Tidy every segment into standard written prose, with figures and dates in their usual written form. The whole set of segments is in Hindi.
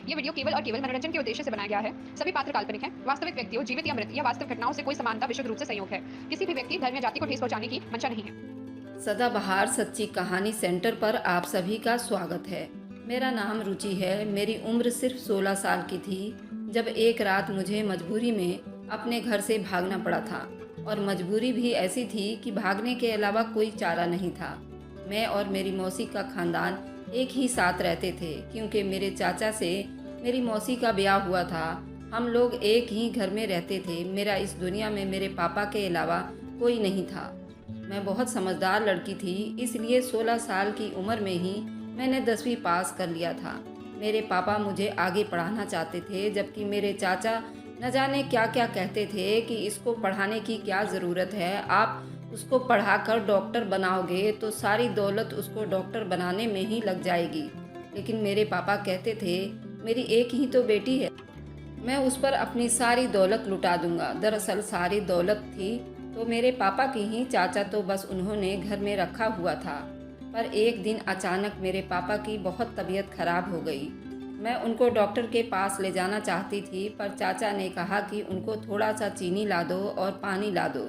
ये वीडियो केवल और केवल मनोरंजन के उद्देश्य से बनाया गया है। सभी पात्र काल्पनिक हैं। वास्तविक व्यक्तियों, जीवित या मृत या वास्तविक घटनाओं से कोई समानता विशुद्ध रूप से संयोग है। किसी भी व्यक्ति, धर्म या जाति को ठेस पहुंचाने की मंशा नहीं है। सदाबहार सच्ची कहानी सेंटर पर आप सभी का स्वागत है। मेरा नाम रुचि है। मेरी उम्र सिर्फ 16 साल की थी जब एक रात मुझे मजबूरी में अपने घर से भागना पड़ा था। और मजबूरी भी ऐसी थी कि भागने के अलावा कोई चारा नहीं था। मैं और मेरी मौसी का खानदान एक ही साथ रहते थे क्योंकि मेरे चाचा से मेरी मौसी का ब्याह हुआ था। हम लोग एक ही घर में रहते थे। मेरा इस दुनिया में मेरे पापा के अलावा कोई नहीं था। मैं बहुत समझदार लड़की थी, इसलिए 16 साल की उम्र में ही मैंने 10वीं पास कर लिया था। मेरे पापा मुझे आगे पढ़ाना चाहते थे, जबकि मेरे चाचा न जाने क्या क्या कहते थे कि इसको पढ़ाने की क्या ज़रूरत है, आप उसको पढ़ाकर डॉक्टर बनाओगे तो सारी दौलत उसको डॉक्टर बनाने में ही लग जाएगी। लेकिन मेरे पापा कहते थे, मेरी एक ही तो बेटी है, मैं उस पर अपनी सारी दौलत लुटा दूंगा। दरअसल सारी दौलत थी तो मेरे पापा की ही, चाचा तो बस उन्होंने घर में रखा हुआ था। पर एक दिन अचानक मेरे पापा की बहुत तबीयत खराब हो गई। मैं उनको डॉक्टर के पास ले जाना चाहती थी, पर चाचा ने कहा कि उनको थोड़ा सा चीनी ला दो और पानी ला दो,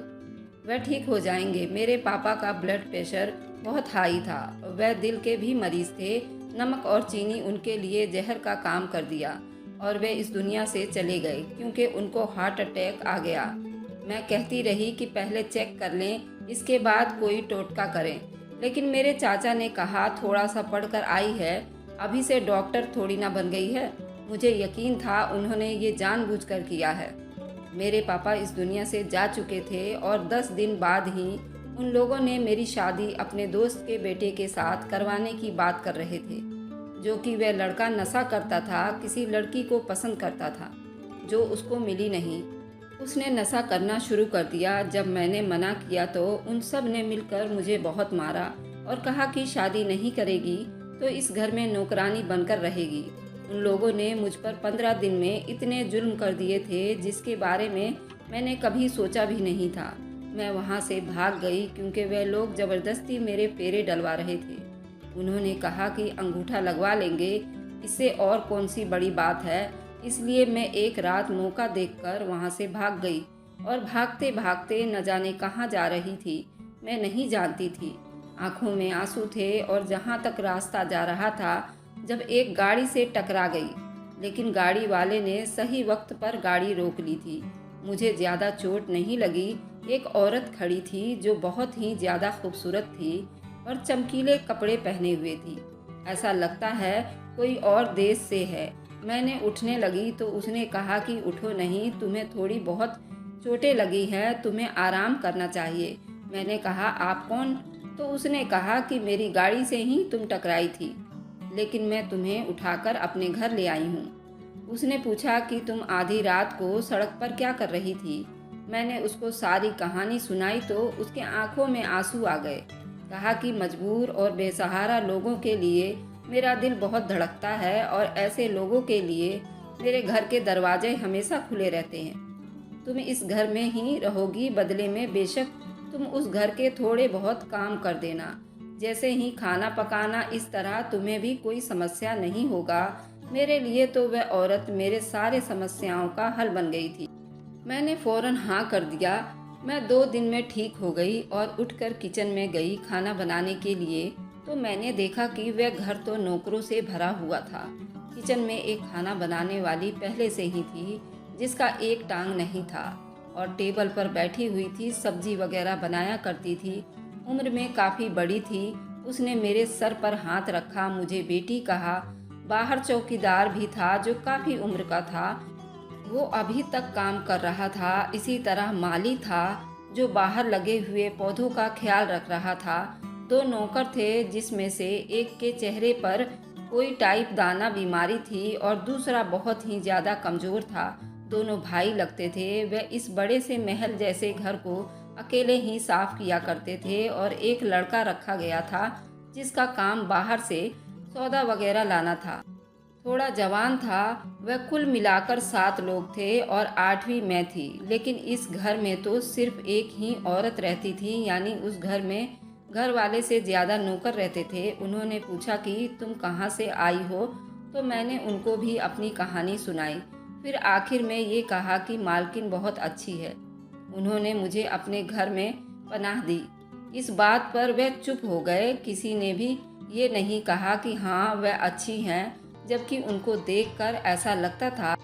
वह ठीक हो जाएंगे। मेरे पापा का ब्लड प्रेशर बहुत हाई था, वह दिल के भी मरीज थे। नमक और चीनी उनके लिए जहर का काम कर दिया और वे इस दुनिया से चले गए क्योंकि उनको हार्ट अटैक आ गया। मैं कहती रही कि पहले चेक कर लें, इसके बाद कोई टोटका करें। लेकिन मेरे चाचा ने कहा, थोड़ा सा पढ़कर आई है, अभी से डॉक्टर थोड़ी ना बन गई है। मुझे यकीन था उन्होंने ये जानबूझकर किया है। मेरे पापा इस दुनिया से जा चुके थे और 10 दिन बाद ही उन लोगों ने मेरी शादी अपने दोस्त के बेटे के साथ करवाने की बात कर रहे थे, जो कि वह लड़का नशा करता था, किसी लड़की को पसंद करता था जो उसको मिली नहीं। उसने नशा करना शुरू कर दिया। जब मैंने मना किया तो उन सब ने मिलकर मुझे बहुत मारा और कहा कि शादी नहीं करेगी तो इस घर में नौकरानी बनकर रहेगी। उन लोगों ने मुझ पर 15 दिन में इतने जुल्म कर दिए थे जिसके बारे में मैंने कभी सोचा भी नहीं था। मैं वहाँ से भाग गई क्योंकि वे लोग ज़बरदस्ती मेरे फेरे डलवा रहे थे। उन्होंने कहा कि अंगूठा लगवा लेंगे, इससे और कौन सी बड़ी बात है। इसलिए मैं एक रात मौका देखकर वहाँ से भाग गई और भागते भागते न जाने कहाँ जा रही थी, मैं नहीं जानती थी। आंखों में आंसू थे और जहाँ तक रास्ता जा रहा था, जब एक गाड़ी से टकरा गई, लेकिन गाड़ी वाले ने सही वक्त पर गाड़ी रोक ली थी। मुझे ज़्यादा चोट नहीं लगी। एक औरत खड़ी थी जो बहुत ही ज़्यादा खूबसूरत थी और चमकीले कपड़े पहने हुए थी। ऐसा लगता है कोई और देश से है। मैंने उठने लगी तो उसने कहा कि उठो नहीं, तुम्हें थोड़ी बहुत चोटें लगी हैं, तुम्हें आराम करना चाहिए। मैंने कहा, आप कौन? तो उसने कहा कि मेरी गाड़ी से ही तुम टकराई थी, लेकिन मैं तुम्हें उठाकर अपने घर ले आई हूँ। उसने पूछा कि तुम आधी रात को सड़क पर क्या कर रही थी? मैंने उसको सारी कहानी सुनाई तो उसके आंखों में आंसू आ गए। कहा कि मजबूर और बेसहारा लोगों के लिए मेरा दिल बहुत धड़कता है और ऐसे लोगों के लिए मेरे घर के दरवाजे हमेशा खुले रहते हैं। तुम इस घर में ही रहोगी, बदले में बेशक तुम उस घर के थोड़े बहुत काम कर देना, जैसे ही खाना पकाना। इस तरह तुम्हें भी कोई समस्या नहीं होगा। मेरे लिए तो वह औरत मेरे सारे समस्याओं का हल बन गई थी। मैंने फौरन हाँ कर दिया। मैं 2 दिन में ठीक हो गई और उठकर किचन में गई खाना बनाने के लिए, तो मैंने देखा कि वह घर तो नौकरों से भरा हुआ था। किचन में एक खाना बनाने वाली पहले से ही थी जिसका एक टांग नहीं था और टेबल पर बैठी हुई थी, सब्जी वगैरह बनाया करती थी। उम्र में काफ़ी बड़ी थी। उसने मेरे सर पर हाथ रखा, मुझे बेटी कहा। बाहर चौकीदार भी था जो काफ़ी उम्र का था, वो अभी तक काम कर रहा था। इसी तरह माली था जो बाहर लगे हुए पौधों का ख्याल रख रहा था। 2 नौकर थे जिसमें से एक के चेहरे पर कोई टाइप दाना बीमारी थी और दूसरा बहुत ही ज़्यादा कमज़ोर था। दोनों भाई लगते थे। वे इस बड़े से महल जैसे घर को अकेले ही साफ किया करते थे और एक लड़का रखा गया था जिसका काम बाहर से सौदा वगैरह लाना था। थोड़ा जवान था। वह कुल मिलाकर 7 लोग थे और 8वीं मैं थी। लेकिन इस घर में तो सिर्फ एक ही औरत रहती थी, यानी उस घर में घर वाले से ज़्यादा नौकर रहते थे। उन्होंने पूछा कि तुम कहाँ से आई हो? तो मैंने उनको भी अपनी कहानी सुनाई। फिर आखिर में ये कहा कि मालकिन बहुत अच्छी है। उन्होंने मुझे अपने घर में पनाह दी। इस बात पर वे चुप हो गए। किसी ने भी ये नहीं कहा कि हाँ वह अच्छी हैं, जबकि उनको देखकर ऐसा लगता था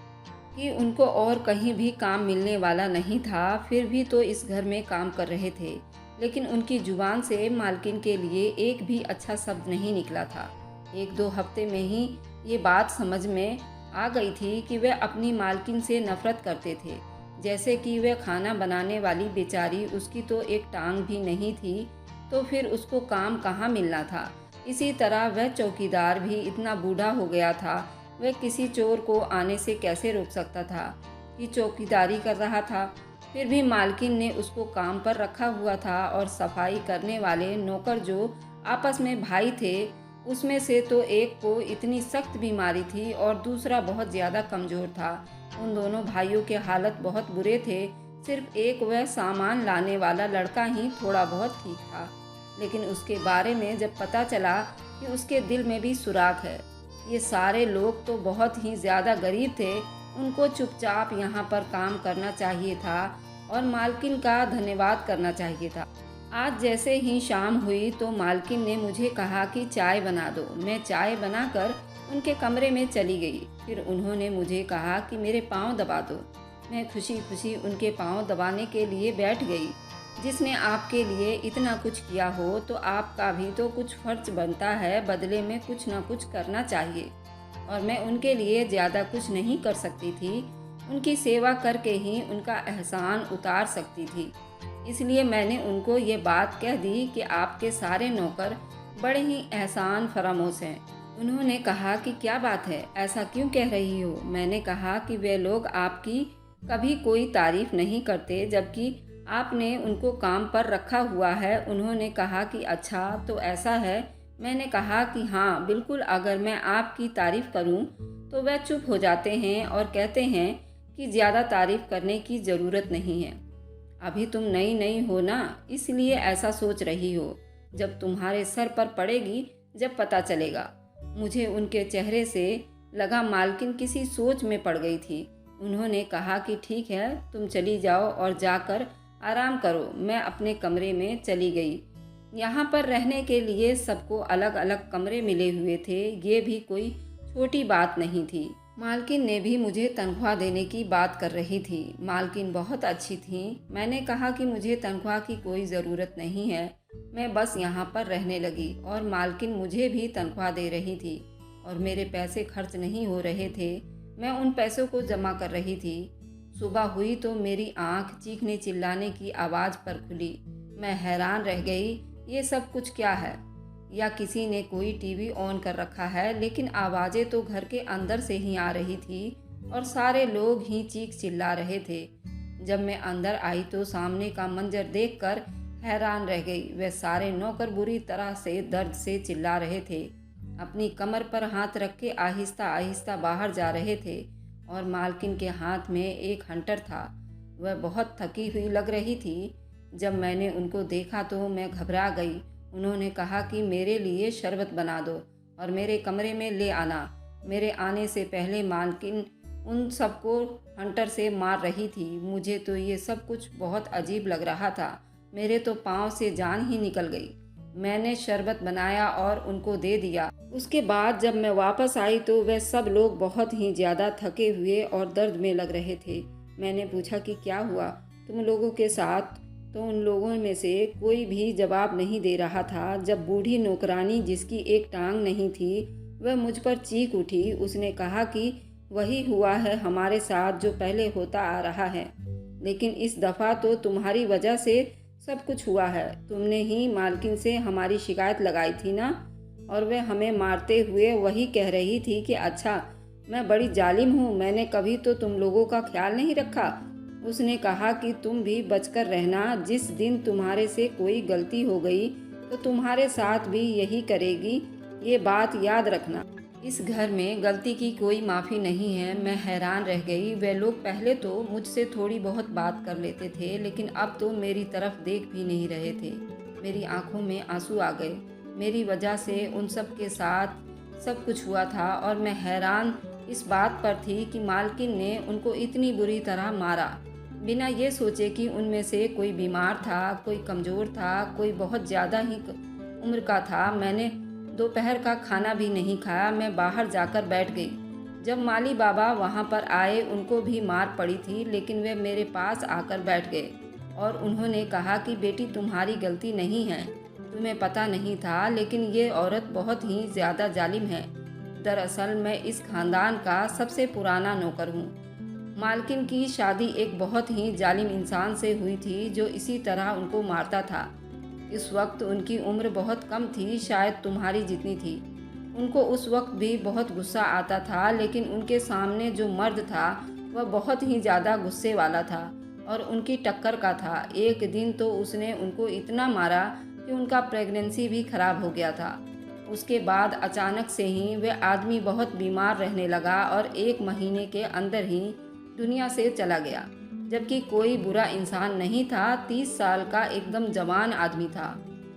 कि उनको और कहीं भी काम मिलने वाला नहीं था। फिर भी तो इस घर में काम कर रहे थे, लेकिन उनकी जुबान से मालकिन के लिए एक भी अच्छा शब्द नहीं निकला था। 1-2 हफ्ते में ही ये बात समझ में आ गई थी कि वे अपनी मालकिन से नफरत करते थे। जैसे कि वह खाना बनाने वाली बेचारी, उसकी तो एक टांग भी नहीं थी, तो फिर उसको काम कहाँ मिलना था। इसी तरह वह चौकीदार भी इतना बूढ़ा हो गया था, वह किसी चोर को आने से कैसे रोक सकता था कि चौकीदारी कर रहा था। फिर भी मालकिन ने उसको काम पर रखा हुआ था, और सफाई करने वाले नौकर जो आपस में भाई थे, उसमें से तो एक को इतनी सख्त बीमारी थी और दूसरा बहुत ज़्यादा कमज़ोर था। उन दोनों भाइयों के हालत बहुत बुरे थे। सिर्फ एक वह सामान लाने वाला लड़का ही थोड़ा बहुत ठीक था, लेकिन उसके बारे में जब पता चला कि उसके दिल में भी सुराख है। ये सारे लोग तो बहुत ही ज़्यादा गरीब थे, उनको चुपचाप यहाँ पर काम करना चाहिए था और मालकिन का धन्यवाद करना चाहिए था। आज जैसे ही शाम हुई तो मालकिन ने मुझे कहा कि चाय बना दो। मैं चाय बनाकर उनके कमरे में चली गई। फिर उन्होंने मुझे कहा कि मेरे पाँव दबा दो। मैं खुशी खुशी उनके पाँव दबाने के लिए बैठ गई। जिसने आपके लिए इतना कुछ किया हो तो आपका भी तो कुछ फर्ज बनता है, बदले में कुछ ना कुछ करना चाहिए। और मैं उनके लिए ज़्यादा कुछ नहीं कर सकती थी, उनकी सेवा करके ही उनका एहसान उतार सकती थी। इसलिए मैंने उनको ये बात कह दी कि आपके सारे नौकर बड़े ही एहसान फरामोश हैं। उन्होंने कहा कि क्या बात है, ऐसा क्यों कह रही हो? मैंने कहा कि वे लोग आपकी कभी कोई तारीफ़ नहीं करते, जबकि आपने उनको काम पर रखा हुआ है। उन्होंने कहा कि अच्छा तो ऐसा है। मैंने कहा कि हाँ बिल्कुल, अगर मैं आपकी तारीफ़ करूं तो वह चुप हो जाते हैं और कहते हैं कि ज़्यादा तारीफ़ करने की ज़रूरत नहीं है। अभी तुम नई नई हो ना, इसलिए ऐसा सोच रही हो। जब तुम्हारे सर पर पड़ेगी, जब पता चलेगा। मुझे उनके चेहरे से लगा मालकिन किसी सोच में पड़ गई थी। उन्होंने कहा कि ठीक है, तुम चली जाओ और जाकर आराम करो। मैं अपने कमरे में चली गई। यहाँ पर रहने के लिए सबको अलग अलग कमरे मिले हुए थे। ये भी कोई छोटी बात नहीं थी। मालकिन ने भी मुझे तनख्वाह देने की बात कर रही थी। मालकिन बहुत अच्छी थी। मैंने कहा कि मुझे तनख्वाह की कोई ज़रूरत नहीं है, मैं बस यहाँ पर रहने लगी। और मालकिन मुझे भी तनख्वाह दे रही थी और मेरे पैसे खर्च नहीं हो रहे थे। मैं उन पैसों को जमा कर रही थी। सुबह हुई तो मेरी आँख चीखने चिल्लाने की आवाज़ पर खुली। मैं हैरान रह गई, ये सब कुछ क्या है? या किसी ने कोई टीवी ऑन कर रखा है? लेकिन आवाज़ें तो घर के अंदर से ही आ रही थी और सारे लोग ही चीख चिल्ला रहे थे। जब मैं अंदर आई तो सामने का मंजर देखकर हैरान रह गई। वे सारे नौकर बुरी तरह से दर्द से चिल्ला रहे थे, अपनी कमर पर हाथ रख के आहिस्ता आहिस्ता बाहर जा रहे थे। और मालकिन के हाथ में एक हंटर था। वह बहुत थकी हुई लग रही थी। जब मैंने उनको देखा तो मैं घबरा गई। उन्होंने कहा कि मेरे लिए शरबत बना दो और मेरे कमरे में ले आना। मेरे आने से पहले मालकिन उन सबको हंटर से मार रही थी। मुझे तो ये सब कुछ बहुत अजीब लग रहा था। मेरे तो पाँव से जान ही निकल गई। मैंने शरबत बनाया और उनको दे दिया। उसके बाद जब मैं वापस आई तो वे सब लोग बहुत ही ज़्यादा थके हुए और दर्द में लग रहे थे। मैंने पूछा कि क्या हुआ तुम लोगों के साथ? तो उन लोगों में से कोई भी जवाब नहीं दे रहा था। जब बूढ़ी नौकरानी, जिसकी एक टांग नहीं थी, वह मुझ पर चीख उठी। उसने कहा कि वही हुआ है हमारे साथ जो पहले होता आ रहा है, लेकिन इस दफ़ा तो तुम्हारी वजह से सब कुछ हुआ है। तुमने ही मालकिन से हमारी शिकायत लगाई थी ना, और वह हमें मारते हुए वही कह रही थी कि अच्छा मैं बड़ी जालिम हूँ, मैंने कभी तो तुम लोगों का ख्याल नहीं रखा। उसने कहा कि तुम भी बचकर रहना, जिस दिन तुम्हारे से कोई गलती हो गई तो तुम्हारे साथ भी यही करेगी, ये बात याद रखना। इस घर में गलती की कोई माफ़ी नहीं है। मैं हैरान रह गई। वे लोग पहले तो मुझसे थोड़ी बहुत बात कर लेते थे, लेकिन अब तो मेरी तरफ देख भी नहीं रहे थे। मेरी आंखों में आंसू आ गए। मेरी वजह से उन सब के साथ सब कुछ हुआ था और मैं हैरान इस बात पर थी कि मालकिन ने उनको इतनी बुरी तरह मारा, बिना ये सोचे कि उनमें से कोई बीमार था, कोई कमज़ोर था, कोई बहुत ज़्यादा ही उम्र का था। मैंने दोपहर का खाना भी नहीं खाया, मैं बाहर जाकर बैठ गई। जब माली बाबा वहाँ पर आए, उनको भी मार पड़ी थी, लेकिन वे मेरे पास आकर बैठ गए और उन्होंने कहा कि बेटी, तुम्हारी गलती नहीं है, तुम्हें पता नहीं था, लेकिन ये औरत बहुत ही ज़्यादा जालिम है। दरअसल मैं इस खानदान का सबसे पुराना नौकर हूँ। मालकिन की शादी एक बहुत ही जालिम इंसान से हुई थी जो इसी तरह उनको मारता था। इस वक्त उनकी उम्र बहुत कम थी, शायद तुम्हारी जितनी थी। उनको उस वक्त भी बहुत गुस्सा आता था, लेकिन उनके सामने जो मर्द था वह बहुत ही ज़्यादा गुस्से वाला था और उनकी टक्कर का था। एक दिन तो उसने उनको इतना मारा कि उनका प्रेगनेंसी भी खराब हो गया था। उसके बाद अचानक से ही वह आदमी बहुत बीमार रहने लगा और 1 महीने के अंदर ही दुनिया से चला गया। जबकि कोई बुरा इंसान नहीं था, 30 साल का एकदम जवान आदमी था,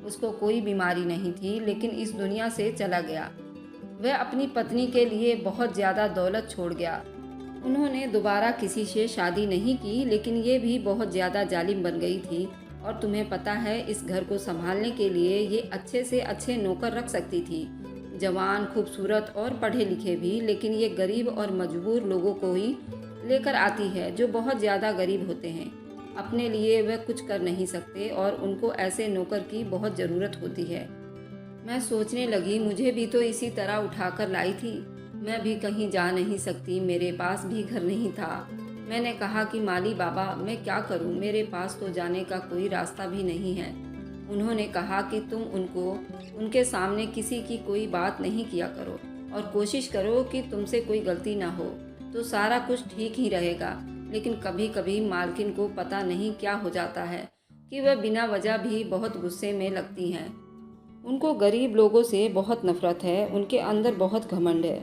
उसको कोई बीमारी नहीं थी, लेकिन इस दुनिया से चला गया। वह अपनी पत्नी के लिए बहुत ज़्यादा दौलत छोड़ गया। उन्होंने दोबारा किसी से शादी नहीं की, लेकिन ये भी बहुत ज़्यादा जालिम बन गई थी। और तुम्हें पता है, इस घर को संभालने के लिए ये अच्छे से अच्छे नौकर रख सकती थी, जवान, खूबसूरत और पढ़े लिखे भी, लेकिन ये गरीब और मजबूर लोगों को ही लेकर आती है जो बहुत ज़्यादा गरीब होते हैं। अपने लिए वह कुछ कर नहीं सकते और उनको ऐसे नौकर की बहुत ज़रूरत होती है। मैं सोचने लगी, मुझे भी तो इसी तरह उठाकर लाई थी। मैं भी कहीं जा नहीं सकती, मेरे पास भी घर नहीं था। मैंने कहा कि माली बाबा, मैं क्या करूं, मेरे पास तो जाने का कोई रास्ता भी नहीं है। उन्होंने कहा कि तुम उनके सामने किसी की कोई बात नहीं किया करो और कोशिश करो कि तुमसे कोई गलती ना हो, तो सारा कुछ ठीक ही रहेगा। लेकिन कभी कभी मालकिन को पता नहीं क्या हो जाता है कि वह बिना वजह भी बहुत गुस्से में लगती हैं। उनको गरीब लोगों से बहुत नफरत है, उनके अंदर बहुत घमंड है।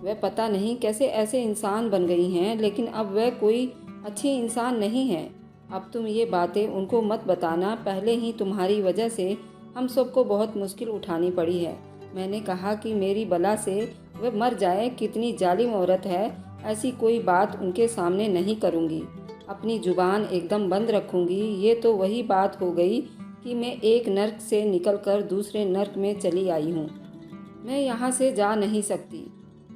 वह पता नहीं कैसे ऐसे इंसान बन गई हैं, लेकिन अब वह कोई अच्छी इंसान नहीं है। अब तुम ये बातें उनको मत बताना, पहले ही तुम्हारी वजह से हम सबको बहुत मुश्किल उठानी पड़ी है। मैंने कहा कि मेरी बला से वह मर जाए, कितनी जालिम औरत है, ऐसी कोई बात उनके सामने नहीं करूँगी, अपनी जुबान एकदम बंद रखूँगी। ये तो वही बात हो गई कि मैं एक नर्क से निकलकर दूसरे नर्क में चली आई हूँ। मैं यहाँ से जा नहीं सकती।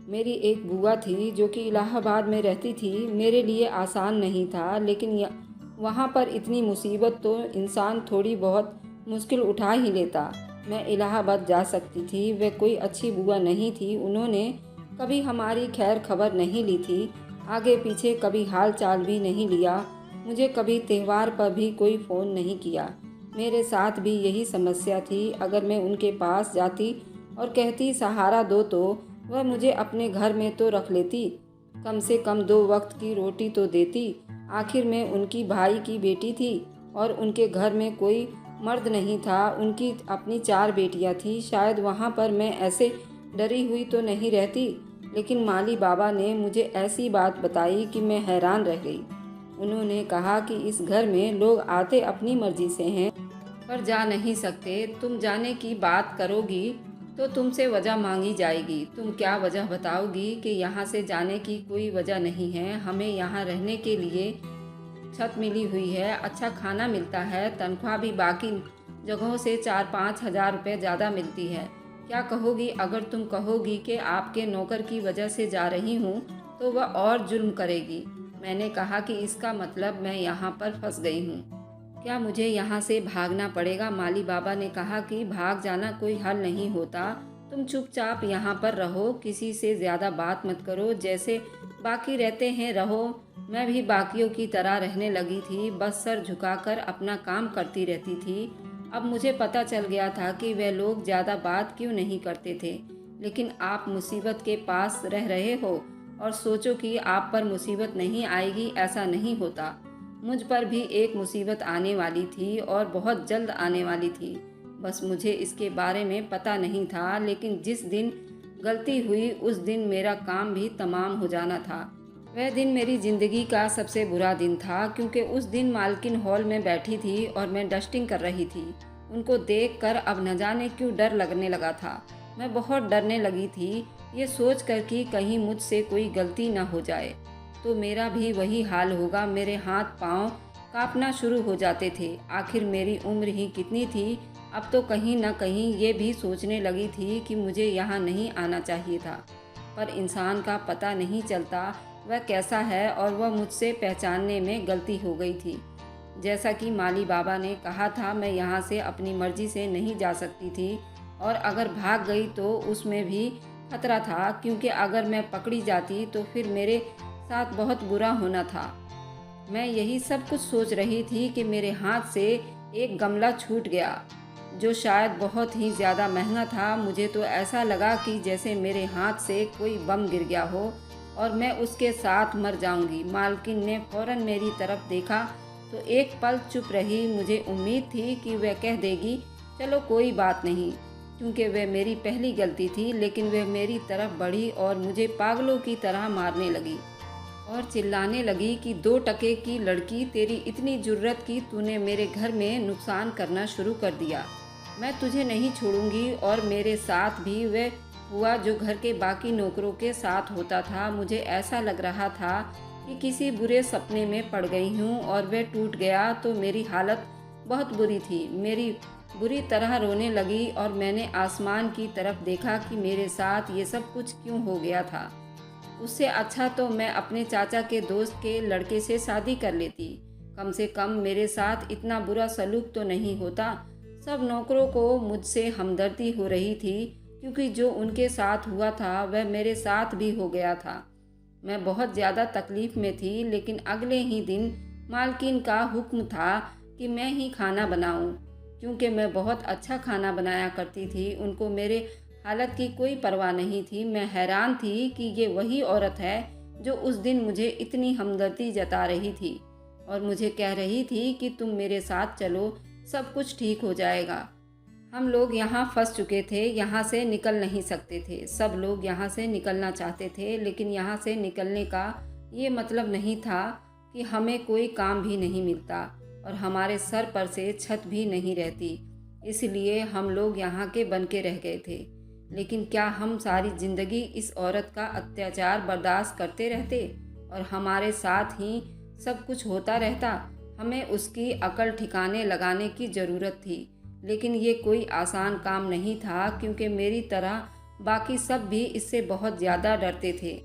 मेरी एक बुआ थी जो कि इलाहाबाद में रहती थी, मेरे लिए आसान नहीं था, लेकिन वहाँ पर इतनी मुसीबत तो इंसान थोड़ी बहुत मुश्किल उठा ही लेता। मैं इलाहाबाद जा सकती थी, वह कोई अच्छी बुआ नहीं थी, उन्होंने कभी हमारी खैर खबर नहीं ली थी, आगे पीछे कभी हाल चाल भी नहीं लिया, मुझे कभी त्यौहार पर भी कोई फ़ोन नहीं किया। मेरे साथ भी यही समस्या थी। अगर मैं उनके पास जाती और कहती सहारा दो, तो वह मुझे अपने घर में तो रख लेती, कम से कम 2 वक्त की रोटी तो देती। आखिर में उनकी भाई की बेटी थी और उनके घर में कोई मर्द नहीं था, उनकी अपनी 4 बेटियां थी। शायद वहाँ पर मैं ऐसे डरी हुई तो नहीं रहती, लेकिन माली बाबा ने मुझे ऐसी बात बताई कि मैं हैरान रह गई। उन्होंने कहा कि इस घर में लोग आते अपनी मर्जी से हैं, पर जा नहीं सकते। तुम जाने की बात करोगी तो तुमसे वजह मांगी जाएगी। तुम क्या वजह बताओगी कि यहाँ से जाने की कोई वजह नहीं है, हमें यहाँ रहने के लिए छत मिली हुई है, अच्छा खाना मिलता है, तनख्वाह भी बाकी जगहों से 4-5 हज़ार रुपये ज़्यादा मिलती है। क्या कहोगी अगर तुम कहोगी कि आपके नौकर की वजह से जा रही हूँ, तो वह और जुल्म करेगी। मैंने कहा कि इसका मतलब मैं यहाँ पर फंस गई हूँ, क्या मुझे यहाँ से भागना पड़ेगा? माली बाबा ने कहा कि भाग जाना कोई हल नहीं होता, तुम चुपचाप यहाँ पर रहो, किसी से ज़्यादा बात मत करो, जैसे बाकी रहते हैं रहो। मैं भी बाकियों की तरह रहने लगी थी, बस सर झुकाकर अपना काम करती रहती थी। अब मुझे पता चल गया था कि वह लोग ज़्यादा बात क्यों नहीं करते थे। लेकिन आप मुसीबत के पास रह रहे हो और सोचो कि आप पर मुसीबत नहीं आएगी, ऐसा नहीं होता। मुझ पर भी एक मुसीबत आने वाली थी और बहुत जल्द आने वाली थी, बस मुझे इसके बारे में पता नहीं था। लेकिन जिस दिन गलती हुई उस दिन मेरा काम भी तमाम हो जाना था। वह दिन मेरी ज़िंदगी का सबसे बुरा दिन था, क्योंकि उस दिन मालकिन हॉल में बैठी थी और मैं डस्टिंग कर रही थी। उनको देखकर अब न जाने क्यों डर लगने लगा था। मैं बहुत डरने लगी थी, ये सोच कर कि कहीं मुझसे कोई गलती ना हो जाए तो मेरा भी वही हाल होगा। मेरे हाथ पाँव कांपना शुरू हो जाते थे। आखिर मेरी उम्र ही कितनी थी, अब तो कहीं ना कहीं ये भी सोचने लगी थी कि मुझे यहाँ नहीं आना चाहिए था। पर इंसान का पता नहीं चलता वह कैसा है, और वह मुझसे पहचानने में गलती हो गई थी। जैसा कि माली बाबा ने कहा था, मैं यहाँ से अपनी मर्जी से नहीं जा सकती थी, और अगर भाग गई तो उसमें भी खतरा था, क्योंकि अगर मैं पकड़ी जाती तो फिर मेरे साथ बहुत बुरा होना था। मैं यही सब कुछ सोच रही थी कि मेरे हाथ से एक गमला छूट गया, जो शायद बहुत ही ज़्यादा महंगा था। मुझे तो ऐसा लगा कि जैसे मेरे हाथ से कोई बम गिर गया हो और मैं उसके साथ मर जाऊंगी। मालकिन ने फौरन मेरी तरफ देखा तो एक पल चुप रही। मुझे उम्मीद थी कि वह कह देगी, चलो कोई बात नहीं, क्योंकि वह मेरी पहली गलती थी। लेकिन वह मेरी तरफ बढ़ी और मुझे पागलों की तरह मारने लगी और चिल्लाने लगी कि 2 टके की लड़की, तेरी इतनी जुर्रत कि तूने मेरे घर में नुकसान करना शुरू कर दिया। मैं तुझे नहीं छोड़ूंगी। और मेरे साथ भी वह हुआ जो घर के बाकी नौकरों के साथ होता था। मुझे ऐसा लग रहा था कि किसी बुरे सपने में पड़ गई हूँ और वह टूट गया तो मेरी हालत बहुत बुरी थी। मेरी बुरी तरह रोने लगी और मैंने आसमान की तरफ देखा कि मेरे साथ ये सब कुछ क्यों हो गया था। उससे अच्छा तो मैं अपने चाचा के दोस्त के लड़के से शादी कर लेती। कम से कम मेरे साथ इतना बुरा सलूक तो नहीं होता। सब नौकरों को मुझसे हमदर्दी हो रही थी, क्योंकि जो उनके साथ हुआ था वह मेरे साथ भी हो गया था। मैं बहुत ज़्यादा तकलीफ़ में थी, लेकिन अगले ही दिन मालकिन का हुक्म था कि मैं ही खाना बनाऊं, क्योंकि मैं बहुत अच्छा खाना बनाया करती थी। उनको मेरे हालत की कोई परवाह नहीं थी। मैं हैरान थी कि ये वही औरत है जो उस दिन मुझे इतनी हमदर्दी जता रही थी और मुझे कह रही थी कि तुम मेरे साथ चलो, सब कुछ ठीक हो जाएगा। हम लोग यहाँ फंस चुके थे, यहाँ से निकल नहीं सकते थे। सब लोग यहाँ से निकलना चाहते थे, लेकिन यहाँ से निकलने का ये मतलब नहीं था कि हमें कोई काम भी नहीं मिलता और हमारे सर पर से छत भी नहीं रहती। इसलिए हम लोग यहाँ के बन के रह गए थे। लेकिन क्या हम सारी ज़िंदगी इस औरत का अत्याचार बर्दाश्त करते रहते और हमारे साथ ही सब कुछ होता रहता? हमें उसकी अकल ठिकाने लगाने की ज़रूरत थी, लेकिन ये कोई आसान काम नहीं था, क्योंकि मेरी तरह बाकी सब भी इससे बहुत ज़्यादा डरते थे।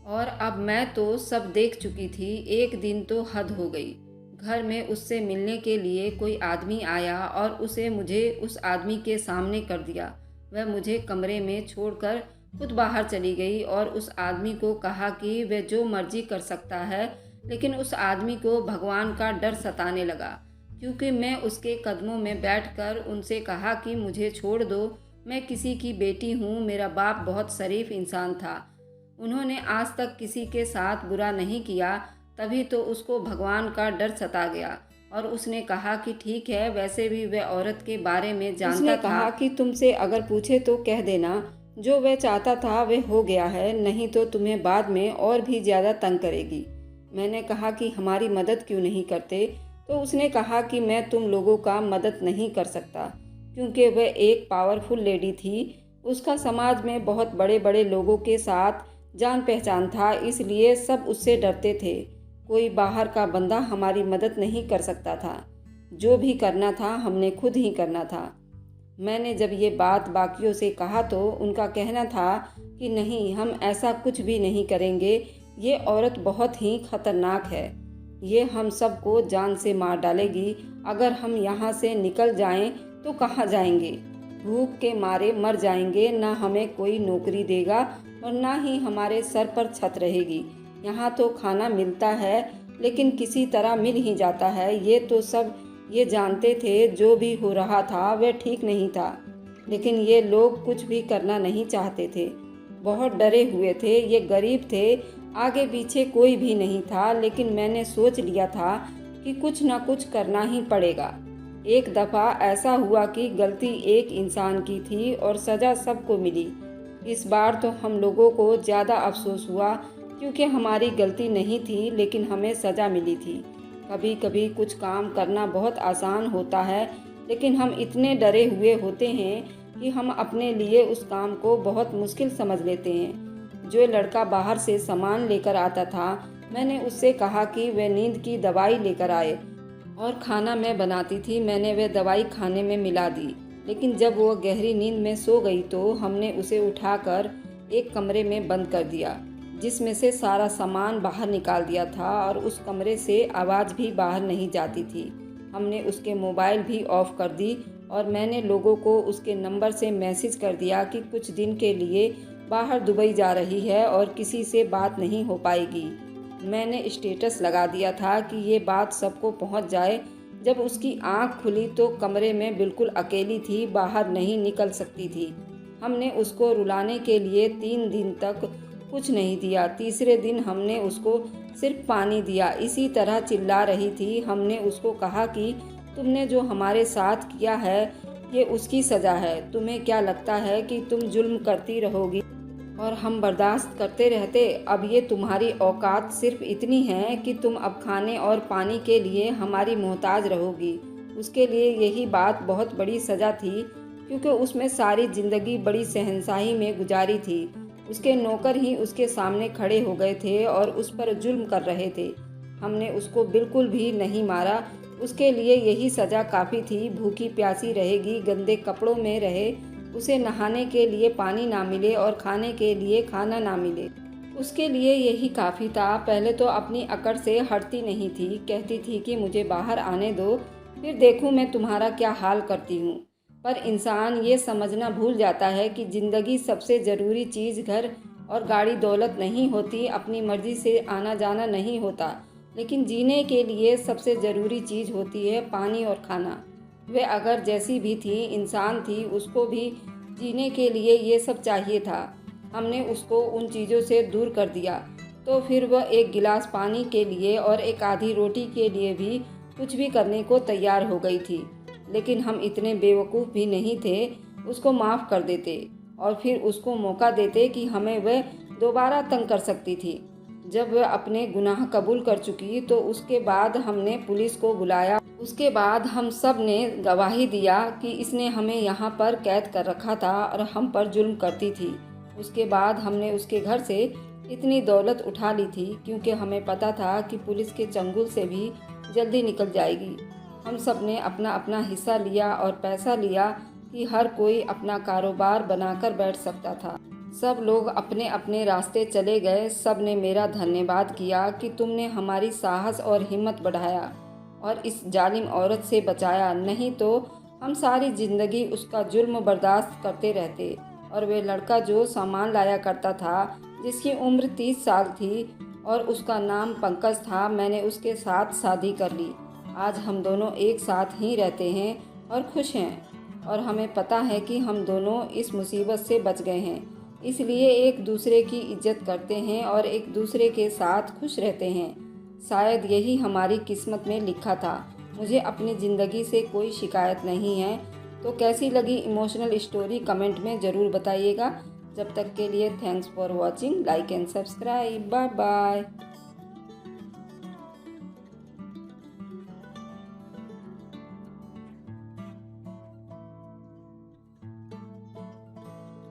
और अब मैं तो सब देख चुकी थी। एक दिन तो हद हो गई। घर में उससे मिलने के लिए कोई आदमी आया और उसे मुझे उस आदमी के सामने कर दिया। वह मुझे कमरे में छोड़कर खुद बाहर चली गई और उस आदमी को कहा कि वह जो मर्जी कर सकता है। लेकिन उस आदमी को भगवान का डर सताने लगा, क्योंकि मैं उसके कदमों में बैठकर उनसे कहा कि मुझे छोड़ दो, मैं किसी की बेटी हूँ। मेरा बाप बहुत शरीफ इंसान था, उन्होंने आज तक किसी के साथ बुरा नहीं किया। तभी तो उसको भगवान का डर सता गया और उसने कहा कि ठीक है, वैसे भी वह औरत के बारे में जानता उसने था। कहा कि तुमसे अगर पूछे तो कह देना, जो वह चाहता था वह हो गया है, नहीं तो तुम्हें बाद में और भी ज़्यादा तंग करेगी। मैंने कहा कि हमारी मदद क्यों नहीं करते? तो उसने कहा कि मैं तुम लोगों का मदद नहीं कर सकता, क्योंकि वह एक पावरफुल लेडी थी। उसका समाज में बहुत बड़े बड़े लोगों के साथ जान पहचान था, इसलिए सब उससे डरते थे। कोई बाहर का बंदा हमारी मदद नहीं कर सकता था। जो भी करना था हमने खुद ही करना था। मैंने जब ये बात बाकियों से कहा तो उनका कहना था कि नहीं, हम ऐसा कुछ भी नहीं करेंगे। ये औरत बहुत ही खतरनाक है, ये हम सबको जान से मार डालेगी। अगर हम यहाँ से निकल जाएं तो कहाँ जाएंगे? भूख के मारे मर जाएंगे। ना हमें कोई नौकरी देगा और ना ही हमारे सर पर छत रहेगी। यहाँ तो खाना मिलता है, लेकिन किसी तरह मिल ही जाता है। ये तो सब ये जानते थे जो भी हो रहा था वह ठीक नहीं था, लेकिन ये लोग कुछ भी करना नहीं चाहते थे। बहुत डरे हुए थे। ये गरीब थे, आगे पीछे कोई भी नहीं था, लेकिन मैंने सोच लिया था कि कुछ ना कुछ करना ही पड़ेगा। एक दफ़ा ऐसा हुआ कि गलती एक इंसान की थी और सज़ा सबको मिली। इस बार तो हम लोगों को ज़्यादा अफसोस हुआ, क्योंकि हमारी गलती नहीं थी, लेकिन हमें सज़ा मिली थी। कभी कभी कुछ काम करना बहुत आसान होता है, लेकिन हम इतने डरे हुए होते हैं कि हम अपने लिए उस काम को बहुत मुश्किल समझ लेते हैं। जो लड़का बाहर से सामान लेकर आता था, मैंने उससे कहा कि वह नींद की दवाई लेकर आए और खाना मैं बनाती थी, मैंने वह दवाई खाने में मिला दी। लेकिन जब वह गहरी नींद में सो गई तो हमने उसे उठाकर एक कमरे में बंद कर दिया, जिसमें से सारा सामान बाहर निकाल दिया था और उस कमरे से आवाज़ भी बाहर नहीं जाती थी। हमने उसके मोबाइल भी ऑफ कर दी और मैंने लोगों को उसके नंबर से मैसेज कर दिया कि कुछ दिन के लिए बाहर दुबई जा रही है और किसी से बात नहीं हो पाएगी। मैंने स्टेटस लगा दिया था कि ये बात सबको पहुंच जाए। जब उसकी आंख खुली तो कमरे में बिल्कुल अकेली थी, बाहर नहीं निकल सकती थी। हमने उसको रुलाने के लिए 3 दिन तक कुछ नहीं दिया। तीसरे दिन हमने उसको सिर्फ पानी दिया। इसी तरह चिल्ला रही थी। हमने उसको कहा कि तुमने जो हमारे साथ किया है ये उसकी सज़ा है। तुम्हें क्या लगता है कि तुम जुल्म करती रहोगी और हम बर्दाश्त करते रहते? अब ये तुम्हारी औकात सिर्फ इतनी है कि तुम अब खाने और पानी के लिए हमारी मोहताज रहोगी। उसके लिए यही बात बहुत बड़ी सज़ा थी, क्योंकि उसमें सारी ज़िंदगी बड़ी शहंशाही में गुजारी थी। उसके नौकर ही उसके सामने खड़े हो गए थे और उस पर जुल्म कर रहे थे। हमने उसको बिल्कुल भी नहीं मारा। उसके लिए यही सज़ा काफ़ी थी। भूखी प्यासी रहेगी, गंदे कपड़ों में रहे, उसे नहाने के लिए पानी ना मिले और खाने के लिए खाना ना मिले, उसके लिए यही काफ़ी था। पहले तो अपनी अकड़ से हटती नहीं थी, कहती थी कि मुझे बाहर आने दो, फिर देखूं मैं तुम्हारा क्या हाल करती हूँ। पर इंसान ये समझना भूल जाता है कि ज़िंदगी सबसे ज़रूरी चीज़ घर और गाड़ी दौलत नहीं होती, अपनी मर्ज़ी से आना जाना नहीं होता, लेकिन जीने के लिए सबसे ज़रूरी चीज़ होती है पानी और खाना। वह अगर जैसी भी थी, इंसान थी, उसको भी जीने के लिए ये सब चाहिए था। हमने उसको उन चीज़ों से दूर कर दिया तो फिर वह एक गिलास पानी के लिए और एक आधी रोटी के लिए भी कुछ भी करने को तैयार हो गई थी। लेकिन हम इतने बेवकूफ़ भी नहीं थे, उसको माफ़ कर देते और फिर उसको मौका देते कि हमें वह दोबारा तंग कर सकती थी। जब वह अपने गुनाह कबूल कर चुकी तो उसके बाद हमने पुलिस को बुलाया। उसके बाद हम सब ने गवाही दिया कि इसने हमें यहाँ पर कैद कर रखा था और हम पर जुल्म करती थी। उसके बाद हमने उसके घर से इतनी दौलत उठा ली थी, क्योंकि हमें पता था कि पुलिस के चंगुल से भी जल्दी निकल जाएगी। हम सब ने अपना अपना हिस्सा लिया और पैसा लिया कि हर कोई अपना कारोबार बनाकर बैठ सकता था। सब लोग अपने अपने रास्ते चले गए। सब ने मेरा धन्यवाद किया कि तुमने हमारी साहस और हिम्मत बढ़ाया और इस जालिम औरत से बचाया, नहीं तो हम सारी ज़िंदगी उसका जुल्म बर्दाश्त करते रहते। और वे लड़का जो सामान लाया करता था, जिसकी उम्र 30 साल थी और उसका नाम पंकज था, मैंने उसके साथ शादी कर ली। आज हम दोनों एक साथ ही रहते हैं और खुश हैं और हमें पता है कि हम दोनों इस मुसीबत से बच गए हैं, इसलिए एक दूसरे की इज्जत करते हैं और एक दूसरे के साथ खुश रहते हैं। शायद यही हमारी किस्मत में लिखा था। मुझे अपनी ज़िंदगी से कोई शिकायत नहीं है। तो कैसी लगी इमोशनल स्टोरी कमेंट में ज़रूर बताइएगा। जब तक के लिए thanks for watching, like and subscribe, bye bye.